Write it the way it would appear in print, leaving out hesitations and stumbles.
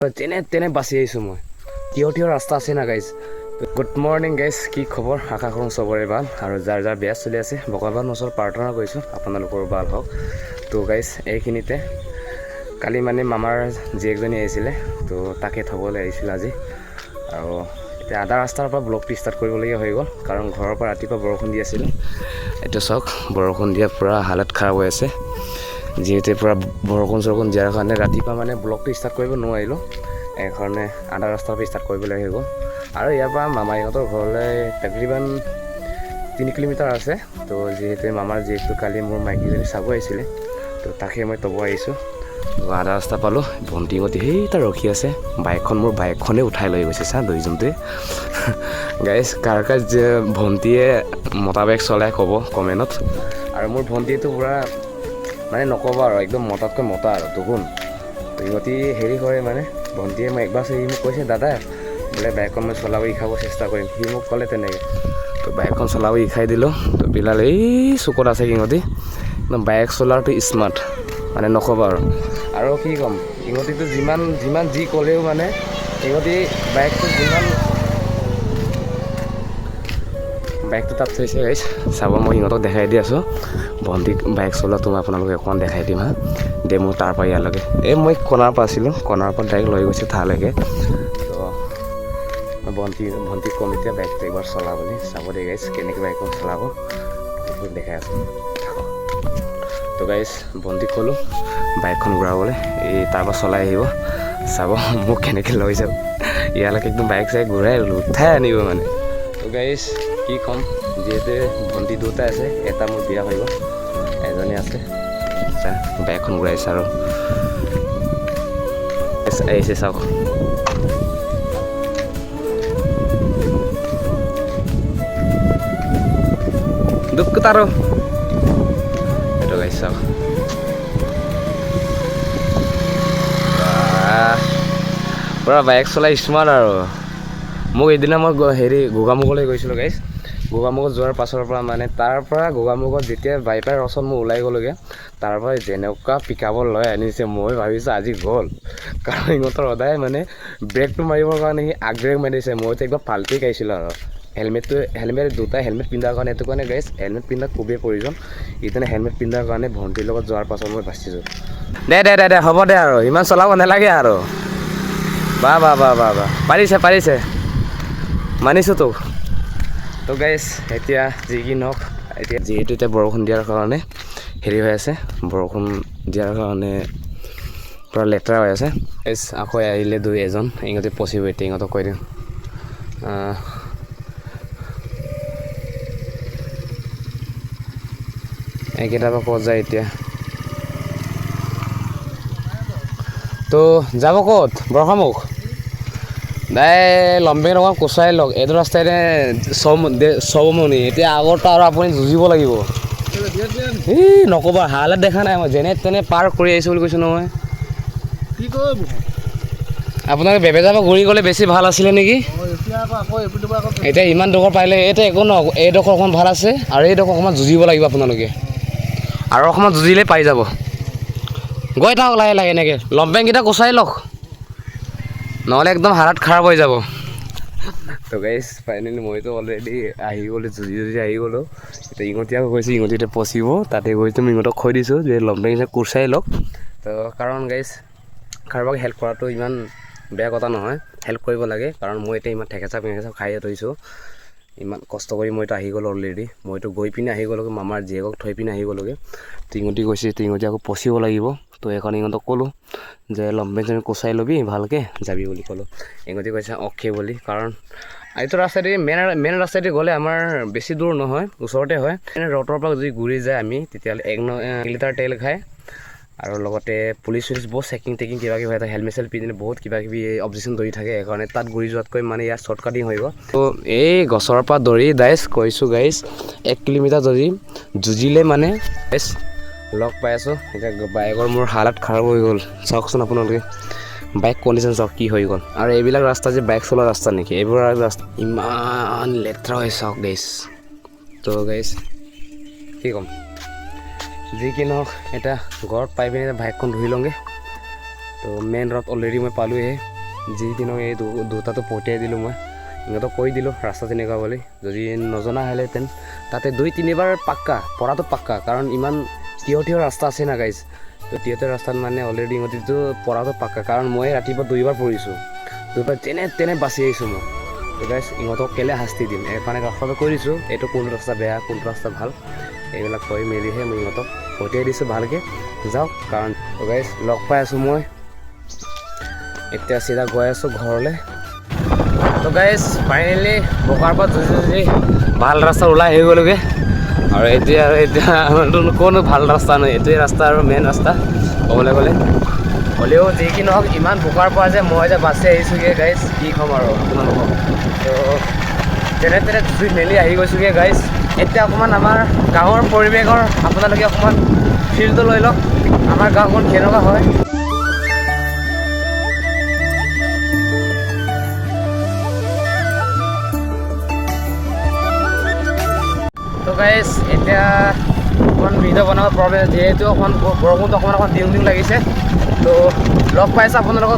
যেনে তেনে বাচি আহিছোঁ মই। তিয়হ ৰাস্তা আছে না গাইজ। গুড মৰ্ণিং গাইজ, কি খবৰ? আশা কৰোঁ চবৰে ভাল, আৰু যাৰ যাৰ বেয়া চলি আছে ভগৱানৰ ওচৰত প্ৰাৰ্থনা কৰিছোঁ আপোনালোকৰো ভাল হওক। তো গাইজ এইখিনিতে কালি মানে মামাৰ জীয়েকজনী আহিছিলে, তো তাকে থ'বলৈ আহিছিলোঁ আজি। আৰু এতিয়া আধা ৰাস্তাৰ পৰা ব্লগটো ষ্টাৰ্ট কৰিবলগীয়া হৈ গ'ল, কাৰণ ঘৰৰ পৰা ৰাতিপুৱা বৰষুণ দি আছিলে। এইটো চাওক, বৰষুণ দিয়া পূৰা হালত খাৰাপ হৈ আছে। যিহেতু পূৰা বৰষুণ দিয়াৰ কাৰণে ৰাতিপুৱা মানে ব্লগটো ষ্টাৰ্ট কৰিব নোৱাৰিলোঁ, সেইকাৰণে আধা ৰাস্তাৰ পৰা ষ্টাৰ্ট কৰিবলৈ হৈ গ'ল। আৰু ইয়াৰ পৰা মামাহঁতৰ ঘৰলৈ তাকৰিবান 3 কিলোমিটাৰ আছে। তো যিহেতু মামাৰ জীয়েকটো কালি মোৰ মাইকীজনী চাব আহিছিলে, তো তাকে মই তব আহিছোঁ। আধা ৰাস্তা পালোঁ, ভণ্টিহঁতে সেইটা ৰখি আছে। মোৰ বাইকখনেই উঠাই লৈ গৈছে চা দুইজনটোৱে। গাইজ কাৰ যে ভণ্টিয়ে মতা বাইক চলাই ক'ব কমেণ্টত। আৰু মোৰ ভণ্টিটো পূৰা মানে নক'বা আৰু, একদম মতাতকৈ মতা আৰু দেখোন। সিহঁতি হেৰি কৰে মানে, ভণ্টিয়ে মই একবাৰ সি মোক কৈছে, দাদা বোলে বাইকখন মই চলাব শিকাব চেষ্টা কৰিম। সি মোক ক'লে তেনেকৈ, তো বাইকখন চলাব শিকাই দিলোঁ। তো বিলাল এই চুকত আছে সিহঁতি, একদম বাইক চলাৰটো স্মাৰ্ট মানে নক'বা আৰু কি ক'ম। সিহঁতিতো যিমান যি ক'লেও মানে সিহঁতি বাইকটো তাত থৈছে গাইছ। চাব, মই সিহঁতক দেখাই দি আছোঁ। ভণ্টিক বাইক চলোৱাটো মই আপোনালোকে অকণমান দেখাই দিম হা। মোৰ তাৰ পৰা ইয়ালৈকে, মই কণাৰ পৰা আছিলোঁ, কণাৰ পৰা ডাইৰেক্ট লৈ গৈছোঁ তালৈকে। তো মই ভণ্টিক ক'ম এতিয়া বাইকটো একবাৰ চলাবলৈ। চাব দে গাইছ কেনেকৈ বাইকখন চলাব, বহুত দেখাই আছোঁ। তো গাইছ ভণ্টিক ক'লোঁ বাইকখন ঘূৰাবলৈ, তাৰ পৰা চলাই আহিব। চাব মোক কেনেকৈ লৈ যাব ইয়ালৈকে, একদম বাইক চাইক ঘূৰাই উঠাই আনিব মানে। তো গাইছ কি ক'ম, যিহেতু ভণ্টি দুটা আছে, এটা মোৰ বিয়া হৈ গ'ল, এজনী আছে। বাইকখন ঘূৰাইছে আৰু আহিছে চাওক। দুখ আৰু এইটো গাইছ চাওক, পূৰা বাইক চলাই স্মাৰ্ট আৰু। মোক এদিনা মই গোগামুখলৈ গৈছিলোঁ গাইছ। গোগামুখত যোৱাৰ পাছৰ পৰা মানে, তাৰ পৰা গোগামুখত যেতিয়া বাইপাৰ ৰচত মই ওলাই গ'লোগৈ, তাৰ পৰা যেনেকুৱা পিকআপত লৈ আনিছে, মই ভাবিছোঁ আজি গ'ল। কাৰণ সিহঁতৰ সদায় মানে ব্ৰেকটো মাৰিবৰ কাৰণে সি আগ ব্ৰেক মাৰিছে। মইতো একবাৰ পাল্টি খাইছিলোঁ আৰু। হেলমেট দুটাই হেলমেট পিন্ধাৰ কাৰণে, এইটো কাৰণে গাইছ হেলমেট পিন্ধা খুবেই প্ৰয়োজন। ইতেনে হেলমেট পিন্ধাৰ কাৰণে ভণ্টিৰ লগত যোৱাৰ পাছত মই বাচিছোঁ। দে হ'ব দে আৰু, ইমান চলাব নালাগে আৰু। বা পাৰিছে মানিছোঁ তোক। তো গাইছ এতিয়া যি কি নহওক, যিহেতু এতিয়া বৰষুণ দিয়াৰ কাৰণে হেৰি হৈ আছে, বৰষুণ দিয়াৰ কাৰণে পূৰা লেতেৰা হৈ আছে। গাইছ আকৌ আহিলে এজন, ইহঁতে পচিব এতিয়া, ইহঁতক কৈ দিওঁ। এইকেইটাৰ পৰা ক'ত যায় এতিয়া? তো যাব ক'ত? বৰষামুখ দাই লম্বেং অকণ কোচাই লওক। এইটো ৰাস্তাইৰে চবমনি, এতিয়া আগৰটো আৰু আপুনি যুঁজিব লাগিব। নক'বা, হালত দেখা নাই মই, যেনে তেনে পাৰ কৰি আহিছোঁ বুলি কৈছোঁ নহয়। আপোনালোকে বেবেজাৰ পৰা ঘূৰি গ'লে বেছি ভাল আছিলে নেকি? এতিয়া ইমান ডোখৰ পাৰিলে, এতিয়া একো নহওক, এইডোখৰ অকণমান ভাল আছে, আৰু এইডোখৰ অকণমান যুঁজিব লাগিব আপোনালোকে, আৰু অকণমান যুঁজিলে পাই যাব। গৈ থাকক লাহে লাহে এনেকৈ, লম্বেংকেইটা কোচাই লওক, নহ'লে একদম হালত খাৰাপ হৈ যাব। তো গাইছ ফাইনেলি মইতো অলৰেডি আহি গ'লোঁ, যুঁজি আহি গ'লোঁ। এতিয়া ইহঁতি আকৌ কৈছে, ইহঁতি এতিয়া পচিব, তাতে গৈতো মই ইহঁতক কৈ দিছোঁ যে লম্বেংকেইটা কোচাই লওক। তো কাৰণ গাইছ কাৰোবাক হেল্প কৰাটো ইমান বেয়া কথা নহয়, হেল্প কৰিব লাগে। কাৰণ মই এতিয়া ইমান ঠেকেচা খাই থৈছোঁ, ইমান কষ্ট কৰি মইতো আহি গ'লোঁ অলৰেডি। মইতো গৈ পিনে আহি গ'লোগৈ, মামাৰ জীয়েকক থৈ পিনে আহি গ'লোগৈ। ইহঁতি কৈছে ইহঁতি আকৌ পচিব লাগিব। তো সেইকাৰণে ইহঁতক ক'লোঁ যে লম্বেংজনী কোচাই ল'বি ভালকৈ যাবি বুলি ক'লোঁ। ইহঁতি কৈছে অ'কে বুলি। কাৰণ এইটো ৰাস্তাইদি মেইন ৰাস্তাইদি গ'লে আমাৰ বেছি দূৰ নহয়, ওচৰতে হয়। ৰ'ডৰ পৰা যদি ঘূৰি যায় আমি, তেতিয়াহ'লে 1 লিটাৰ তেল খায়। আৰু লগতে পুলিচ বহুত চেকিং কিবা কিবি হৈ থাকে, হেলমেট চেলমেট পিন্ধিলে বহুত কিবা কিবি অবজেকশ্যন ধৰি থাকে। সেইকাৰণে তাত ঘূৰি যোৱাতকৈ মানে ইয়াত শ্বৰ্টকাটিং হৈ গ'ল। তো এই গছৰ পৰা ধৰি কৈছোঁ গাইছ 1 কিলোমিটাৰ যদি যুঁজিলে মানে গাইছ লগ পাই আছোঁ। এতিয়া বাইকৰ মোৰ হালত খাৰাপ হৈ গ'ল, চাওকচোন আপোনালোকে বাইক কণ্ডিশ্যন চাওক কি হৈ গ'ল। আৰু এইবিলাক ৰাস্তা যে বাইক চলোৱা ৰাস্তা নেকি? এইবোৰ ৰাস্তা ইমান লেতেৰা হৈ চাওক গাইছ। তো গাইছ কি ক'ম, যি কি নহওক, এতিয়া ঘৰত পাই পিনে বাইকখন ধুই লওঁগৈ। তো মেইন ৰোড অলৰেডি মই পালোঁহে। যি কি নহওক এই দুটাটো পঠিয়াই দিলোঁ মই সিহঁতক কৈ দিলোঁ ৰাস্তা তেনেকুৱা বুলি যদি নজনা হ'লেহেঁতেন তাতে 2-3বাৰ পাক্কা পৰাটো পাক্কা কাৰণ ইমান থিয় ৰাস্তা আছে না গাইজ তো থিয় ৰাস্তাত মানে অলৰেডি ইহঁতিটো পৰাটো পাক্কা কাৰণ মই ৰাতিপুৱা 2বাৰ পৰিছোঁ 2বাৰ তেনে বাচি আহিছোঁ মই তো গাইজ ইহঁতক কেলৈ শাস্তি দিম এইকাৰণে ৰাস্তাটো কৈ দিছোঁ এইটো কোনটো ৰাস্তা বেয়া কোনটো ৰাস্তা ভাল এইবিলাক কৈ মেলিহে মই ইহঁতক পঠিয়াই দিছোঁ ভালকৈ যাওক কাৰণ তো গাইজ লগ পাই আছোঁ মই এতিয়া চিধা গৈ আছোঁ ঘৰলৈ তো গাইজ ফাইনেলি বোকাৰ পৰা যুঁজি ভাল ৰাস্তা ওলাই আহি গ'লোগৈ আৰু এতিয়া কোনো ভাল ৰাস্তা নহয় এইটোৱে ৰাস্তা আৰু মেইন ৰাস্তা ক'বলৈ গ'লে হ'লেও যি কি নহওক ইমান বোকাৰ পৰা যে মই যে বাছি আহিছোঁগৈ গাইজ কি ক'ম আৰু আপোনালোকক তো তেনে যুঁজি মেলি আহি গৈছোঁগৈ গাইজ এতিয়া অকণমান আমাৰ গাঁৱৰ পৰিৱেশৰ আপোনালোকে অকণমান ফিলটো লৈ লওক আমাৰ গাঁওখন কেনেকুৱা হয় তো গাইজ এতিয়া অকণমান ভিডিঅ' বনাব প্ৰব্লেম যিহেতু অকণমান বৰষুণটো অকণমান দিওঁ লাগিছে তো লগ পাইছোঁ আপোনালোকক